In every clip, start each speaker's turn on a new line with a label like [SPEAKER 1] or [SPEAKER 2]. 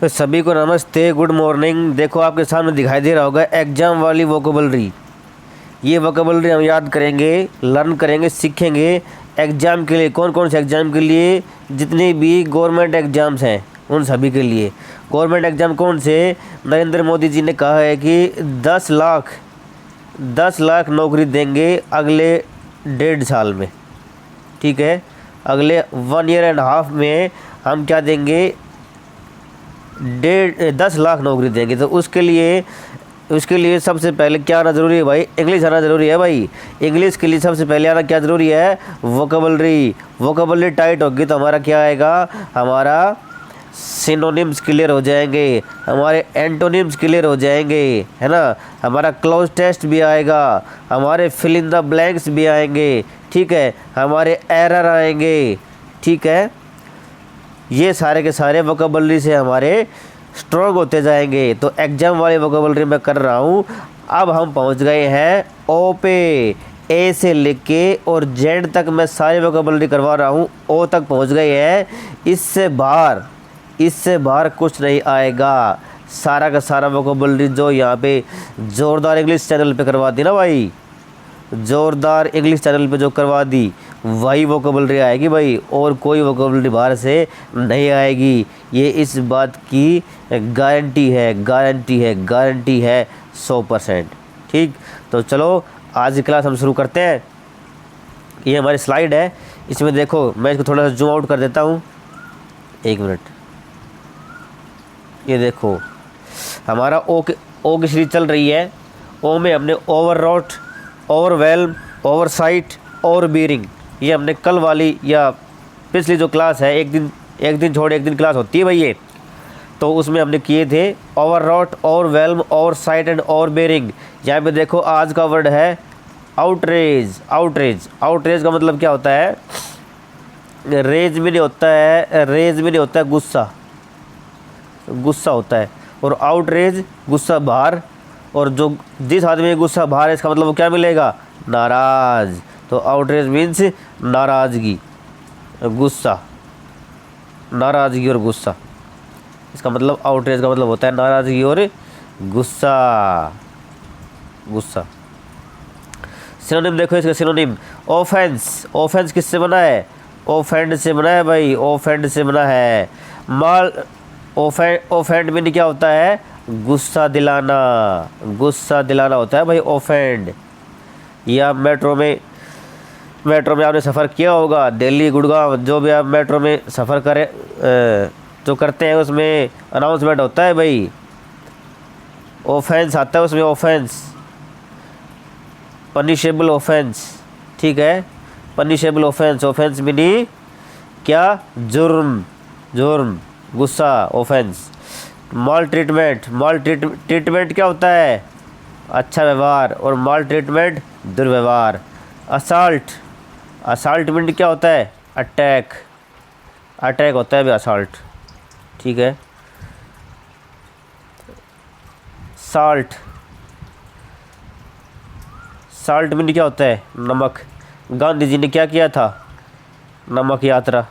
[SPEAKER 1] तो सभी को नमस्ते, गुड मॉर्निंग। देखो आपके सामने दिखाई दे रहा होगा एग्जाम वाली वोकेबलरी। ये वोकेबलरी हम याद करेंगे, लर्न करेंगे, सीखेंगे एग्ज़ाम के लिए। कौन कौन से एग्ज़ाम के लिए? जितने भी गवर्नमेंट एग्ज़ाम्स हैं उन सभी के लिए। गवर्नमेंट एग्ज़ाम कौन से? नरेंद्र मोदी जी ने कहा है कि 10 लाख नौकरी देंगे अगले 1.5 साल में। ठीक है, अगले 1.5 ईयर में हम क्या देंगे? 10 लाख नौकरी देंगे। तो उसके लिए सबसे पहले क्या आना ज़रूरी है भाई? इंग्लिश आना ज़रूरी है भाई। इंग्लिश के लिए सबसे पहले आना क्या ज़रूरी है? वोकेबलरी। वोकेबलरी टाइट होगी तो हमारा क्या आएगा? हमारा सिनोनिम्स क्लियर हो जाएंगे, हमारे एंटोनिम्स क्लियर हो जाएंगे, है ना। हमारा क्लोज टेस्ट भी आएगा, हमारे फिल इन द ब्लैंक्स भी आएंगे, ठीक है, हमारे एरर आएंगे, ठीक है। ये सारे के सारे वोकेबलरी से हमारे स्ट्रॉन्ग होते जाएंगे। तो एग्जाम वाली वोकेबलरी मैं कर रहा हूँ। अब हम पहुँच गए हैं ओ पे। ए से लेके और जेड तक मैं सारी वोकेबलरी करवा रहा हूँ। ओ तक पहुँच गए हैं। इससे बाहर कुछ नहीं आएगा। सारा का सारा वोकेबलरी जो यहाँ पे ज़ोरदार इंग्लिश चैनल पे करवा दी ना भाई, ज़ोरदार इंग्लिश चैनल पे जो करवा दी वही वोकेबलरी आएगी भाई, और कोई वोकेबलरी बाहर से नहीं आएगी। ये इस बात की गारंटी है 100%। ठीक, तो चलो आज की क्लास हम शुरू करते हैं। ये हमारी स्लाइड है, इसमें देखो मैं इसको थोड़ा सा जूम आउट कर देता हूँ। 1 मिनट। ये देखो हमारा ओ की सीरीज चल रही है। ओ में हमने ओवररॉट, ओवरवेल्म, ओवरसाइट, ओवरबीयरिंग, ये हमने कल वाली या पिछली जो क्लास है, एक दिन छोड़ एक दिन क्लास होती है भाई ये, तो उसमें हमने किए थे ओवररॉट, ओवरवेल्म, ओवरसाइट एंड ओवरबीयरिंग। यहाँ पे देखो आज का वर्ड है आउटरेज। आउटरेज का मतलब क्या होता है? रेज में नहीं होता है, गुस्सा होता है। और आउटरेज गुस्सा बाहर, और जो जिस आदमी में गुस्सा बाहर है इसका मतलब वो क्या मिलेगा? नाराज़। तो आउटरेज मीन्स नाराज़गी, गुस्सा, नाराज़गी और गुस्सा। इसका मतलब आउटरेज का मतलब होता है नाराज़गी और गुस्सा। सिनोनिम देखो इसका सिनोनिम। ऑफेंस किससे बना है? ऑफेंड से बना है भाई, ऑफेंड से बना है। ऑफेंड में क्या होता है? गुस्सा दिलाना होता है भाई ऑफेंड। या मेट्रो में आपने सफ़र किया होगा, दिल्ली, गुड़गांव, जो भी आप मेट्रो में सफ़र करें जो करते हैं उसमें अनाउंसमेंट होता है भाई, ऑफेंस आता है उसमें। ऑफेंस पनिशेबल ऑफेंस, ठीक है, पनिशेबल ऑफेंस मीनिंग क्या? जुर्म, गुस्सा, ऑफेंस। माल ट्रीटमेंट क्या होता है? अच्छा व्यवहार, और माल ट्रीटमेंट दुर्व्यवहार। असाल्ट मीनिंग क्या होता है? अटैक होता है भाई असाल्ट, ठीक है। साल्ट मीनिंग क्या होता है? नमक। गांधी जी ने क्या किया था? नमक यात्रा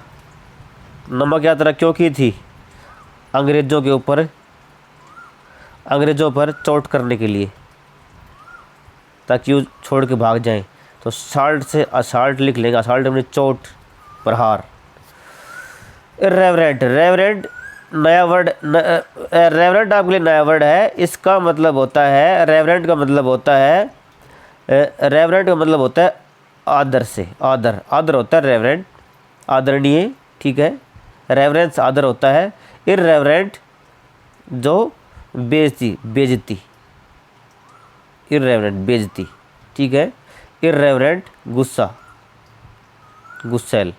[SPEAKER 1] क्यों की थी? अंग्रेज़ों पर चोट करने के लिए, ताकि वो छोड़ के भाग जाएं। तो साल्ट से असाल्ट लिख लेंगे। असाल्ट में चोट, प्रहार। रेवरेंट नया वर्ड, रेवरेंट आपके लिए नया वर्ड है। इसका मतलब होता है, रेवरेंट का मतलब होता है आदर से। आदर होता है रेवरेंट, आदरणीय, ठीक है। रेवरेंस आदर होता है। इररेवरेंट जो बेइज्जती, बेइज्जती, ठीक है। इररेवरेंट गुस्सैल,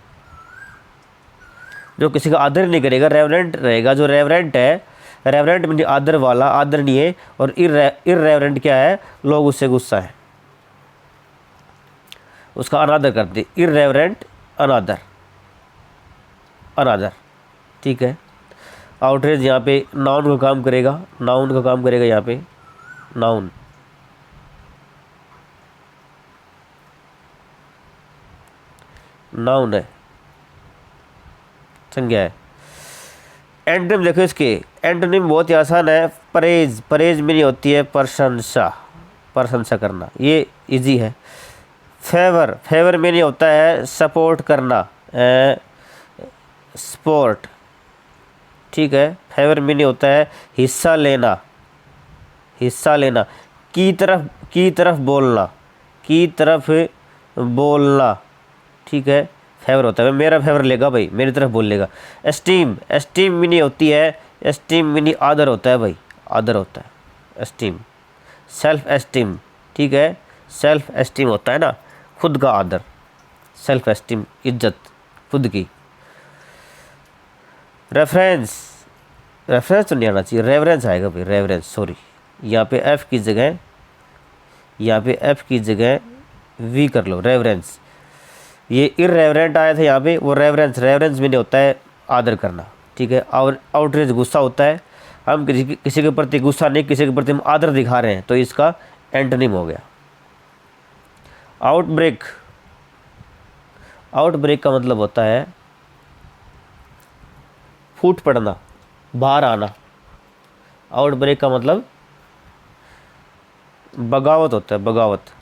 [SPEAKER 1] जो किसी का आदर नहीं करेगा, रेवरेंट रहेगा। जो रेवरेंट है, रेवरेंट मीन आदर वाला, आदरणीय। और इररेवरेंट क्या है? लोग उससे गुस्सा है, उसका अनादर करते। इररेवरेंट अनादर, ठीक है। आउटरेज यहाँ पे नाउन का काम करेगा, यहाँ पे नाउन है, संज्ञा है। एंटोनिम देखो इसके, एंटोनिम बहुत ही आसान है। परहेज, परहेज में नहीं होती है प्रशंसा, प्रशंसा करना, ये इजी है। फेवर, फेवर में नहीं होता है सपोर्ट करना, स्पोर्ट, ठीक है। फेवर में नहीं होता है हिस्सा लेना, हिस्सा लेना। की तरफ बोलना, की तरफ बोलना, ठीक है। फेवर होता है, मेरा फेवर लेगा भाई, मेरी तरफ बोल लेगा। एस्टीम, एस्टीम भी नहीं होती है, एस्टीम भी नहीं, आदर होता है भाई, आदर होता है एस्टीम। सेल्फ एस्टीम, ठीक है, सेल्फ एस्टीम होता है ना, खुद का आदर, सेल्फ एस्टीम, इज्जत खुद की। रेफरेंस, रेफरेंस तो नहीं आना चाहिए, रेवरेंस आएगा भाई, रेवरेंस, सॉरी। यहाँ पे एफ की जगह, यहाँ पे एफ की जगह वी कर लो, रेवरेंस। ये इररेवरेंट आया था यहाँ पे, वो रेवरेंस, रेवरेंस में नहीं होता है आदर करना, ठीक है। और आउटरेज गुस्सा होता है, हम किसी के प्रति गुस्सा नहीं, किसी के प्रति हम आदर दिखा रहे हैं, तो इसका एंटोनिम हो गया। आउटब्रेक, आउटब्रेक का मतलब होता है फूट पड़ना, बाहर आना। आउटब्रेक का मतलब बगावत होता है, बगावत,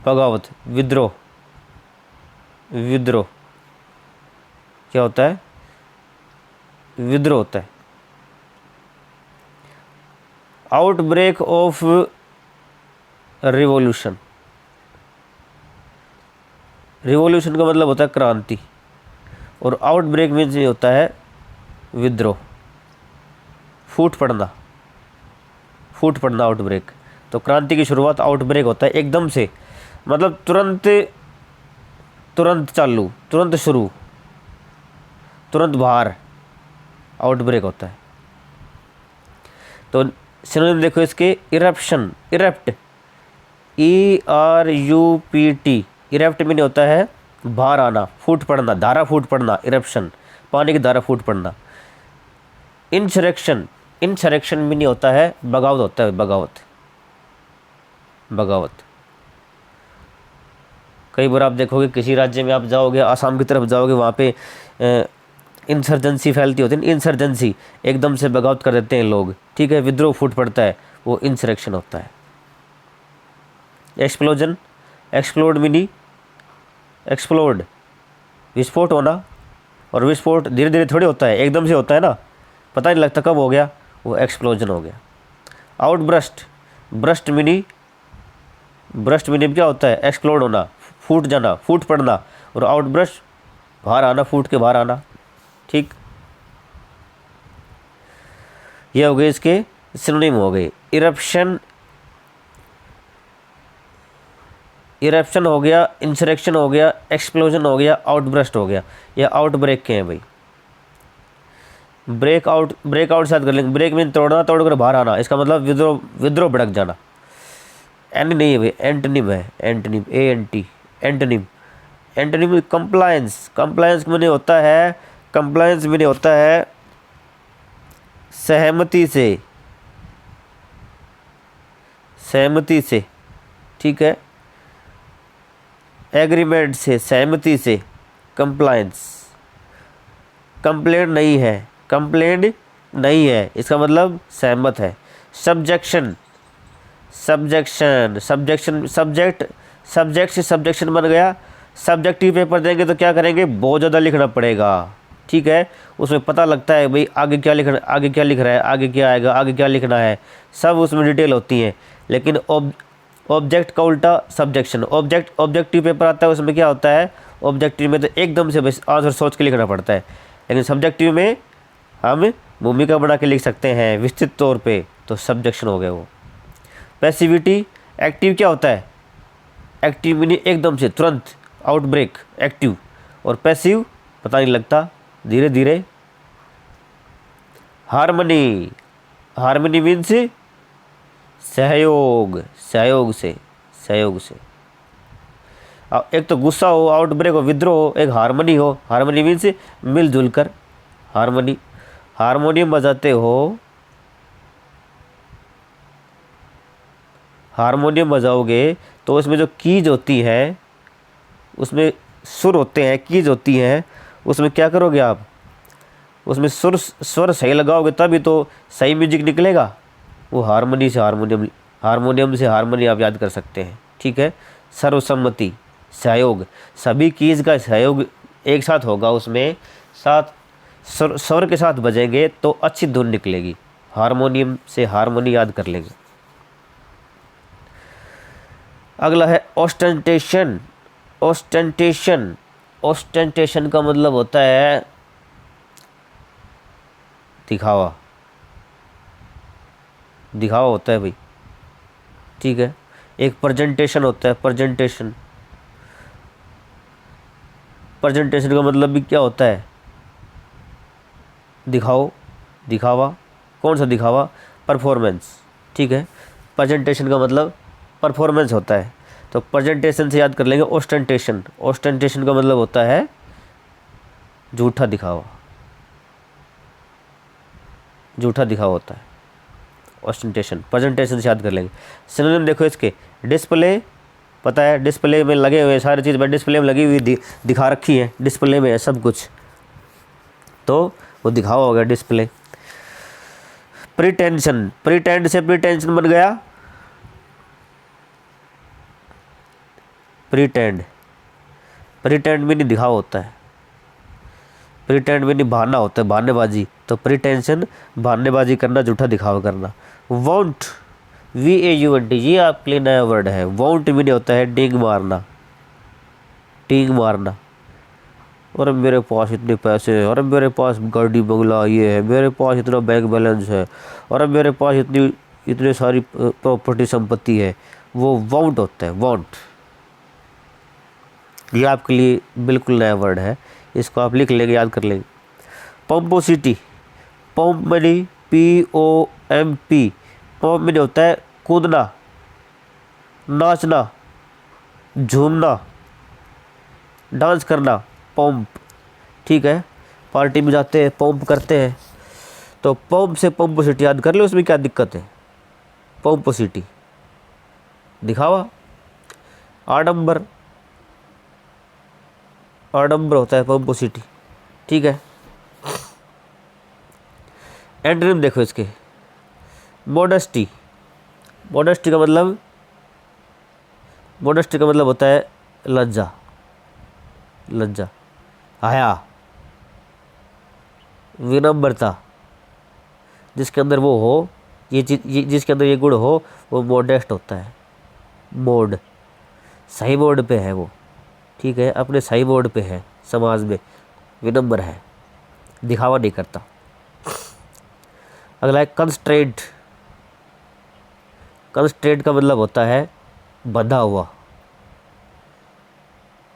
[SPEAKER 1] बगावत, विद्रोह, विद्रोह क्या होता है, विद्रोह होता है। आउटब्रेक ऑफ रिवॉल्यूशन, रिवॉल्यूशन का मतलब होता है क्रांति, और आउटब्रेक मीन्स ये होता है विद्रोह, फूट पड़ना, फूट पड़ना आउटब्रेक। तो क्रांति की शुरुआत आउटब्रेक होता है, एकदम से, मतलब तुरंत, तुरंत चालू, तुरंत शुरू, तुरंत बाहर, आउटब्रेक होता है। तो सिनोनिम देखो इसके, इरप्शन, इरप्ट, ERUPT, इरप्ट में नहीं होता है बाहर आना, फूट पड़ना, धारा फूट पड़ना, इरप्शन, पानी की धारा फूट पड़ना। इंसरेक्शन, इंसरेक्शन में नहीं होता है बगावत, होता है बगावत, बगावत। कई बार आप देखोगे किसी राज्य में आप जाओगे, आसाम की तरफ जाओगे, वहाँ पे इंसर्जेंसी फैलती होती है, इंसर्जेंसी, एकदम से बगावत कर देते हैं लोग, ठीक है, विद्रोह फूट पड़ता है, वो इंसरेक्शन होता है। एक्सप्लोजन, एक्सप्लोड मिनी, एक्सप्लोड, विस्फोट होना, और विस्फोट धीरे धीरे थोड़ी होता है, एकदम से होता है ना, पता नहीं लगता कब हो गया, वो एक्सप्लोजन हो गया। Outburst, burst mini, burst mini क्या होता है, एक्सप्लोड होना, फूट जाना, फूट पड़ना, और आउटब्रस्ट बाहर आना, फूट के बाहर आना, ठीक। ये हो गए इसके सिनोनिम हो गए। इरप्शन, इरप्शन हो गया, इंसरेक्शन हो गया, एक्सप्लोजन हो गया, आउटब्रस्ट हो गया। ये आउटब्रेक के हैं भाई। ब्रेकआउट, ब्रेकआउट साथ कर लेंगे, ब्रेक में तोड़ना, तोड़ कर बाहर आना, इसका मतलब विद्रोह, विद्रोह भड़क जाना। एंड नहीं है भाई, एंटोनिम है, antonym, ANT, antonym. Antonym compliance, compliance में नहीं होता है, कंप्लायंस में नहीं होता है सहमति से, सहमति से, ठीक है, एग्रीमेंट से, सहमति से, कंप्लायंस। कंप्लेंट नहीं है, कंप्लेंट नहीं है, इसका मतलब सहमत है। Subjection, subjection, subjection, subject, subject से सब्जेक्शन बन गया। सब्जेक्टिव पेपर देंगे तो क्या करेंगे, बहुत ज़्यादा लिखना पड़ेगा, ठीक है, उसमें पता लगता है भाई आगे क्या लिखना, आगे क्या लिख रहा है, आगे क्या आएगा, आगे क्या लिखना है, सब उसमें डिटेल होती है। लेकिन ऑब्जेक्ट का उल्टा सब्जेक्शन, ऑब्जेक्ट, ऑब्जेक्टिव पेपर आता है, उसमें क्या होता है, ऑब्जेक्टिव में तो एकदम से बस आंसर सोच के लिखना पड़ता है, लेकिन सब्जेक्टिव में हम भूमिका बना के लिख सकते हैं विस्तृत तौर पे, तो सब्जेक्शन हो गया वो। पैसिविटी, एक्टिव क्या होता है, एक्टिव मीनिंग एकदम से, तुरंत, आउटब्रेक, एक्टिव, और पैसिव पता नहीं लगता, धीरे धीरे। हार्मनी, हार्मनी मीन्स सहयोग, सहयोग से, सहयोग से। एक तो गुस्सा हो, आउटब्रेक हो, विद्रोह हो, एक हार्मनी हो, हार्मनी मीन्स मिलजुल कर, हार्मनी। हारमोनियम बजाते हो, हारमोनियम बजाओगे तो उसमें जो कीज होती है, उसमें सुर होते हैं, कीज होती हैं, उसमें क्या करोगे आप, उसमें स्वर सही लगाओगे तभी तो सही म्यूजिक निकलेगा। वो हारमोनी से हारमोनियम, हारमोनियम से हारमोनी आप याद कर सकते हैं, ठीक है। सर्वसम्मति, सहयोग, सभी कीज का सहयोग एक साथ होगा, उसमें साथ स्वर के साथ बजेंगे तो अच्छी धुन निकलेगी। हारमोनियम से हारमोनी याद कर लेंगे। अगला है ऑस्टेंटेशन। ऑस्टेंटेशन, ऑस्टेंटेशन का मतलब होता है दिखावा, दिखावा होता है भाई, ठीक है। एक प्रेजेंटेशन होता है, प्रेजेंटेशन, प्रेजेंटेशन का मतलब भी क्या होता है, दिखाओ, दिखावा। कौन सा दिखावा, परफॉर्मेंस, ठीक है। प्रेजेंटेशन का मतलब परफॉर्मेंस होता है, तो प्रेजेंटेशन से याद कर लेंगे ऑस्टेंटेशन। ऑस्टेंटेशन का मतलब होता है झूठा दिखावा, झूठा दिखावा होता है ऑस्टेंटेशन। प्रेजेंटेशन से याद कर लेंगे। सिनोनिम देखो इसके, डिस्प्ले, पता है डिस्प्ले में लगे हुए सारी चीज़, डिस्प्ले में लगी हुई दिखा रखी है, डिस्प्ले में है सब कुछ, तो वो दिखावा हो गया डिस्प्ले। प्रीटेंशन, प्रीटेंड से प्रीटेंशन बन गया प्रीटेंड। प्रीटेंड भी नहीं दिखावा होता है, प्रीटेंड भी नहीं बहाना होता है, बहानेबाजी। तो प्रीटेंशन बहानेबाजी करना, झूठा दिखावा करना। वांट, VAUNT, ये आपके लिए नया वर्ड है। वांट भी नहीं होता है डींग मारना, डींग मारना। अरे मेरे पास इतने पैसे हैं, अरे मेरे पास गाड़ी बंगला ये है, मेरे पास इतना बैंक बैलेंस है, अरे मेरे पास इतनी सारी प्रॉपर्टी संपत्ति है। वो वांट होता है, वांट। ये आपके लिए बिल्कुल नया वर्ड है, इसको आप लिख लेंगे, याद कर लेंगे। Pomposity, pump money, POMP, pump money होता है कूदना, नाचना, झूमना, डांस करना, पंप, ठीक है। पार्टी में जाते हैं, पंप करते हैं, तो पंप से पंपोसिटी याद कर लो। उसमें क्या दिक्कत है, पंपोसिटी दिखावा। आडंबर, आडंबर होता है पंपोसिटी, ठीक है। एंटोनिम देखो इसके, मॉडेस्टी, मॉडेस्टी का मतलब, मॉडेस्टी का मतलब होता है लज्जा, लज्जा, हया, विनम्रता। जिसके अंदर वो हो, ये चीज, जिसके अंदर ये गुण हो, वो मॉडेस्ट होता है। मोड, सही मोड पे है वो, ठीक है, अपने सही मोड पे है, समाज में विनम्र है, दिखावा नहीं करता। अगला है कंस्ट्रेंट। कंस्ट्रेंट का मतलब होता है बंधा हुआ,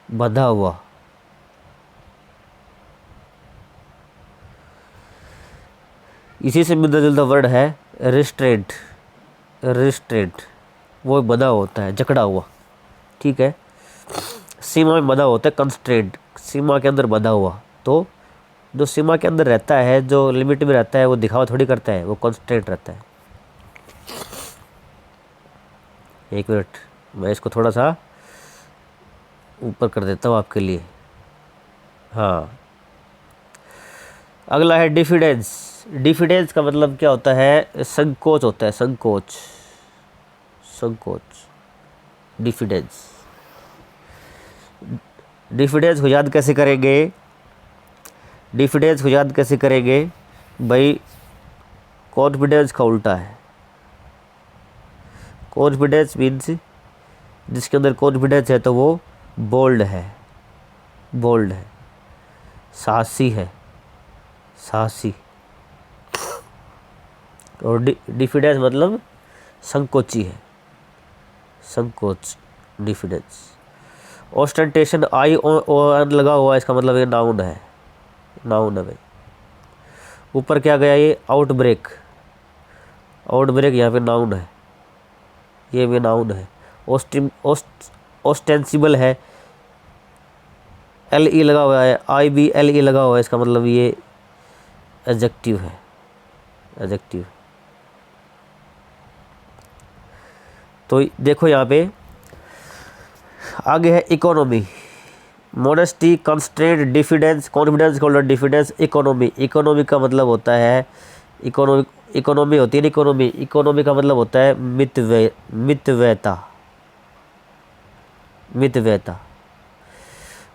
[SPEAKER 1] बंधा हुआ। इसी से मिलता जुलता वर्ड है रिस्ट्रेंट। रिस्ट्रेंट वो बंधा होता है, जकड़ा हुआ, ठीक है। सीमा में बंधा होता है कंस्ट्रेंट, सीमा के अंदर बंधा हुआ। तो जो सीमा के अंदर रहता है, जो लिमिट में रहता है, वो दिखावा थोड़ी करता है, वो कंस्ट्रेंट रहता है। एक मिनट, मैं इसको थोड़ा सा ऊपर कर देता हूँ आपके लिए। हाँ, अगला है डिफिडेंस। डिफिडेंस का मतलब क्या होता है, संकोच होता है, संकोच, संकोच, डिफिडेंस। डिफिडेंस को याद कैसे करेंगे, डिफिडेंस को याद कैसे करेंगे भाई, कॉन्फिडेंस का उल्टा है। कॉन्फिडेंस मीन्स जिसके अंदर कॉन्फिडेंस है तो वो बोल्ड है, बोल्ड है, साहसी है, साहसी। और डिफिडेंस मतलब संकोची है, संकोच, डिफिडेंस। ऑस्टेंटेशन, ION लगा हुआ है, इसका मतलब ये नाउन है, नाउन है भाई। ऊपर क्या गया, ये आउटब्रेक, आउटब्रेक यहाँ पे नाउन है, ये भी नाउन है। ऑस्टेंसिबल है, LE लगा हुआ है, IBLE लगा हुआ है, इसका मतलब ये एडजेक्टिव है, एडजेक्टिव। तो देखो यहाँ पे आगे है economy, modesty, constraint, diffidence, confidence, diffidence, economy. Economy का मतलब होता है इकोनॉमी होती है ना, इकोनॉमी का मतलब होता है मितव्ययता। मितव्ययता,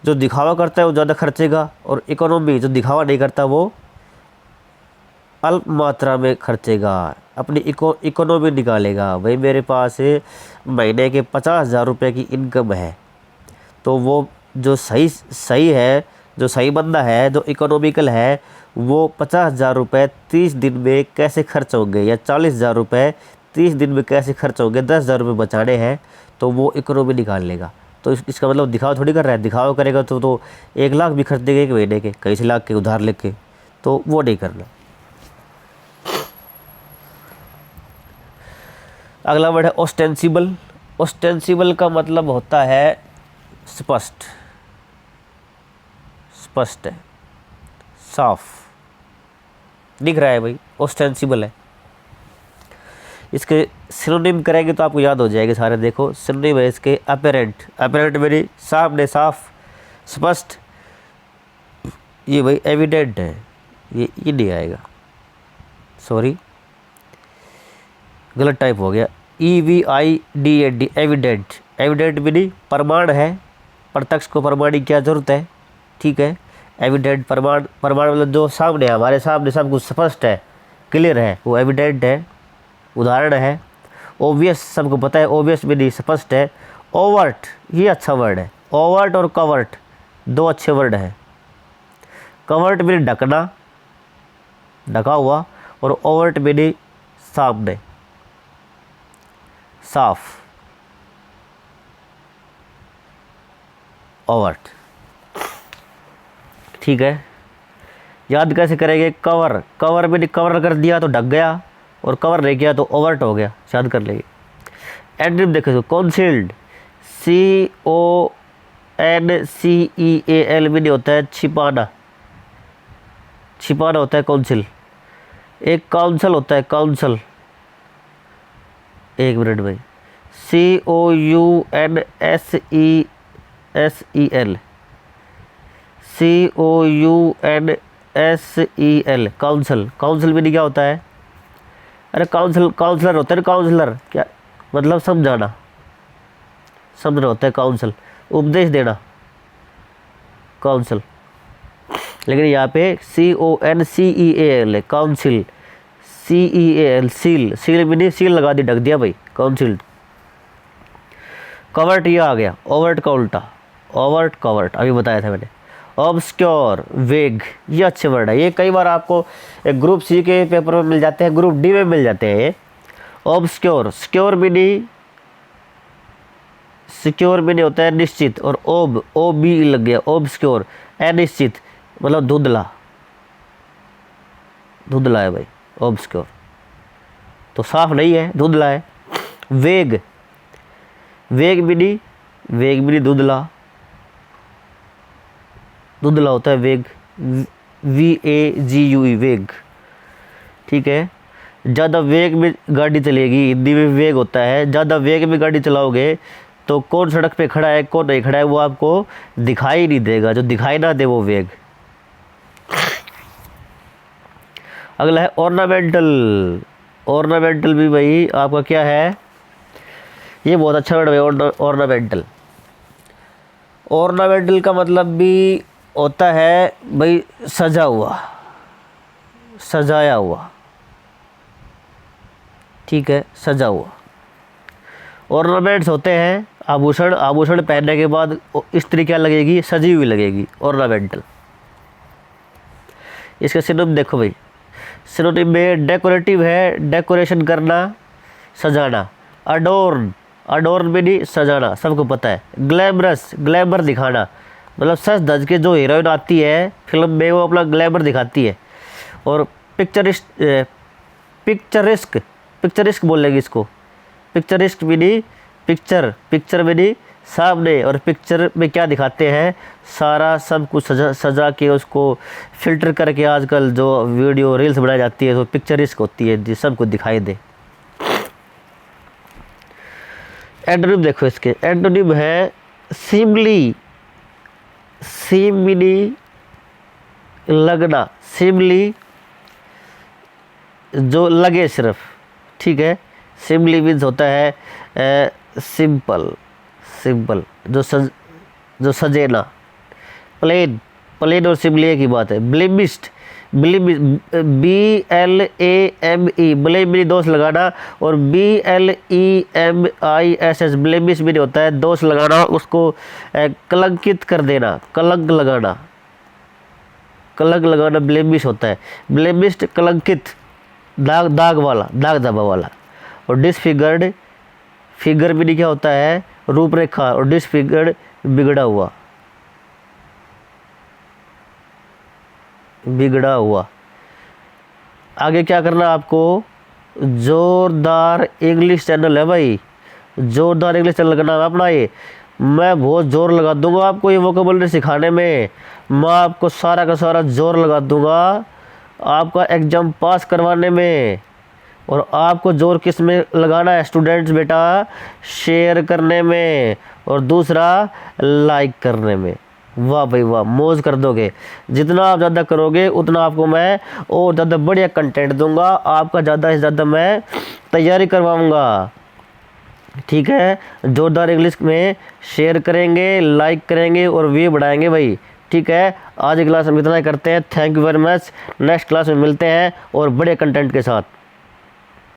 [SPEAKER 1] जो दिखावा करता है वो ज़्यादा खर्चेगा, और इकोनॉमी जो दिखावा नहीं करता वो अल्प मात्रा में खर्चेगा, अपनी इकोनॉमी निकालेगा। भाई मेरे पास महीने के 50,000 रुपये की इनकम है, तो वो जो सही है, जो सही बंदा है, जो इकोनॉमिकल है, वो 50,000 रुपये 30 दिन में कैसे खर्च होंगे, या 40,000 रुपये 30 दिन में कैसे खर्च होंगे, 10,000 रुपये बचाने हैं, तो वो इकोनॉमी निकाल लेगा। तो इसका मतलब दिखावा थोड़ी कर रहा है। दिखावा करेगा तो 1 लाख भी खर्च देगा एक महीने के, कई से लाख के उधार लेके, तो वो नहीं करना। अगला वर्ड है ऑस्टेंसिबल। ऑस्टेंसिबल का मतलब होता है स्पष्ट, स्पष्ट है, साफ दिख रहा है भाई, ऑस्टेंसिबल है। इसके सिनोनिम करेंगे तो आपको याद हो जाएगा सारे। देखो सिनोनिम है इसके अपरेंट। अपरेंट मेरी सामने, साफ, स्पष्ट। ये भाई एविडेंट है, ये नहीं आएगा, सॉरी गलत टाइप हो गया। EVIDENT, evident. एविडेंट मेरी प्रमाण है, प्रत्यक्ष को प्रमाण की क्या जरूरत है, ठीक है। एविडेंट प्रमाण, प्रमाण मतलब जो सामने है, हमारे सामने सब कुछ स्पष्ट है, क्लियर है, वो एविडेंट है। उदाहरण है ओबियस, सबको पता है, ओबियस भी नहीं, स्पष्ट है। ओवर्ट, ये अच्छा वर्ड है। ओवर्ट और कवर्ट 2 अच्छे वर्ड हैं। कवर्ट भी ढकना, ढका हुआ, और ओवर्ट भी नहीं सामने, साफ, ओवर्ट, ठीक है। याद कैसे करेंगे? कवर, कवर भी नहीं, कवर कर दिया तो ढक गया, और कवर नहीं किया तो ओवर्ट हो गया, याद कर लेंगे। एंटोनिम देखो, कॉन्सील्ड, CONCEAL भी नहीं होता है छिपाना, छिपाना होता है कौंसिल। एक काउंसिल होता है, काउंसिल, एक मिनट भाई, COUNSEL, COUNSEL, काउंसिल। काउंसिल भी नहीं क्या होता है? अरे काउंसलर होता है ना, काउंसलर क्या मतलब? समझाना, समझना होता है काउंसिल, उपदेश देना, काउंसिल। लेकिन यहाँ पे CONCEAL है, काउंसिल, CEAL, सील। सील भी नहीं, सील लगा दी, ढक दिया भाई, काउंसिल। कवर्ट ये आ गया, ओवर्ट का उल्टा, ओवर्ट कवर्ट, अभी बताया था मैंने। ऑब्सक्योर, वेग, ये अच्छे वर्ड है। ये कई बार आपको ग्रुप सी के पेपर में मिल जाते हैं, ग्रुप डी में मिल जाते हैं। ऑब्सक्योर, सिक्योर भी नहीं, सिक्योर भी नहीं होता है निश्चित, और OB लग गया, ऑब्सक्योर, अनिश्चित, मतलब धुंधला, धुंधला है भाई ऑब्सक्योर, तो साफ नहीं है, धुंधला है। वेग, वेग भी नहीं, वेग भी नहीं, धुंधला, धुंधला होता है वेग, VAGUE, वेग, ठीक है। ज़्यादा वेग में गाड़ी चलेगी, हिंदी में वेग होता है। ज़्यादा वेग में गाड़ी चलाओगे तो कौन सड़क पे खड़ा है, कौन नहीं खड़ा है, वो आपको दिखाई नहीं देगा, जो दिखाई ना दे वो वेग। अगला है ऑर्नामेंटल। ऑर्नामेंटल भी भाई आपका क्या है? ये बहुत अच्छा वर्ड है ऑर्नामेंटल। ऑर्नामेंटल का मतलब भी होता है भाई सजा हुआ, सजाया हुआ, ठीक है, सजा हुआ। ऑर्नामेंट्स होते हैं आभूषण, आभूषण पहनने के बाद स्त्री क्या लगेगी? सजी हुई लगेगी, ऑर्नामेंटल। इसका सिनोनिम देखो भाई, सिनोनिम में डेकोरेटिव है, डेकोरेशन करना, सजाना। अडोर्न, अडोर्न में नहीं, सजाना, सबको पता है। ग्लैमरस, ग्लैमर दिखाना, मतलब सच धज के जो हीरोइन आती है फिल्म में वो अपना ग्लैमर दिखाती है। और पिक्चरिस्क, पिक्चरिस्क बोलेंगे इसको, पिक्चरिस्क भी नहीं, पिक्चर, पिक्चर में नहीं, सामने। और पिक्चर में क्या दिखाते हैं? सारा सब कुछ सजा के उसको फिल्टर करके आजकल जो वीडियो रील्स बनाई जाती है तो पिक्चरिस्क होती है, जो सबको दिखाई दे। एंटोनिम देखो इसके, एंटोनिम है सिमली, सिमली लगना, सिमली जो लगे सिर्फ, ठीक है। सिमली मीन्स होता है सिंपल, सिंपल जो सजे ना। प्लेन, प्लेन और सिमली एक ही बात है। ब्लेमिस्ट, BLAME, ब्लेमिश दोष लगाना, और BLEMISH ब्लेमिश भी नहीं होता है दोष लगाना, उसको कलंकित कर देना, कलंक लगाना, कलंक लगाना ब्लेमिश होता है। ब्लेमिस्ट कलंकित, दाग, दाग वाला, दाग धब्बा वाला। और डिसफिगर्ड, फिगर भी नहीं क्या होता है रूपरेखा, और डिसफिगर्ड बिगड़ा हुआ, बिगड़ा हुआ। आगे क्या करना है आपको, जोरदार इंग्लिश चैनल है भाई, जोरदार इंग्लिश चैनल का नाम अपना ये। मैं बहुत जोर लगा दूंगा आपको ये वोकैबुलरी सिखाने में, मैं आपको सारा का सारा जोर लगा दूंगा आपका एग्जाम पास करवाने में। और आपको जोर किस में लगाना है स्टूडेंट्स बेटा, शेयर करने में, और दूसरा लाइक करने में। वाह भाई वाह, मौज कर दोगे। जितना आप ज़्यादा करोगे उतना आपको मैं और ज़्यादा बढ़िया कंटेंट दूंगा, आपका ज़्यादा से ज़्यादा मैं तैयारी करवाऊंगा, ठीक है। जोरदार इंग्लिश में शेयर करेंगे, लाइक करेंगे और व्यू बढ़ाएंगे भाई, ठीक है। आज की क्लास में इतना ही करते हैं। Thank you very much. Next class में मिलते हैं और बड़े कंटेंट के साथ।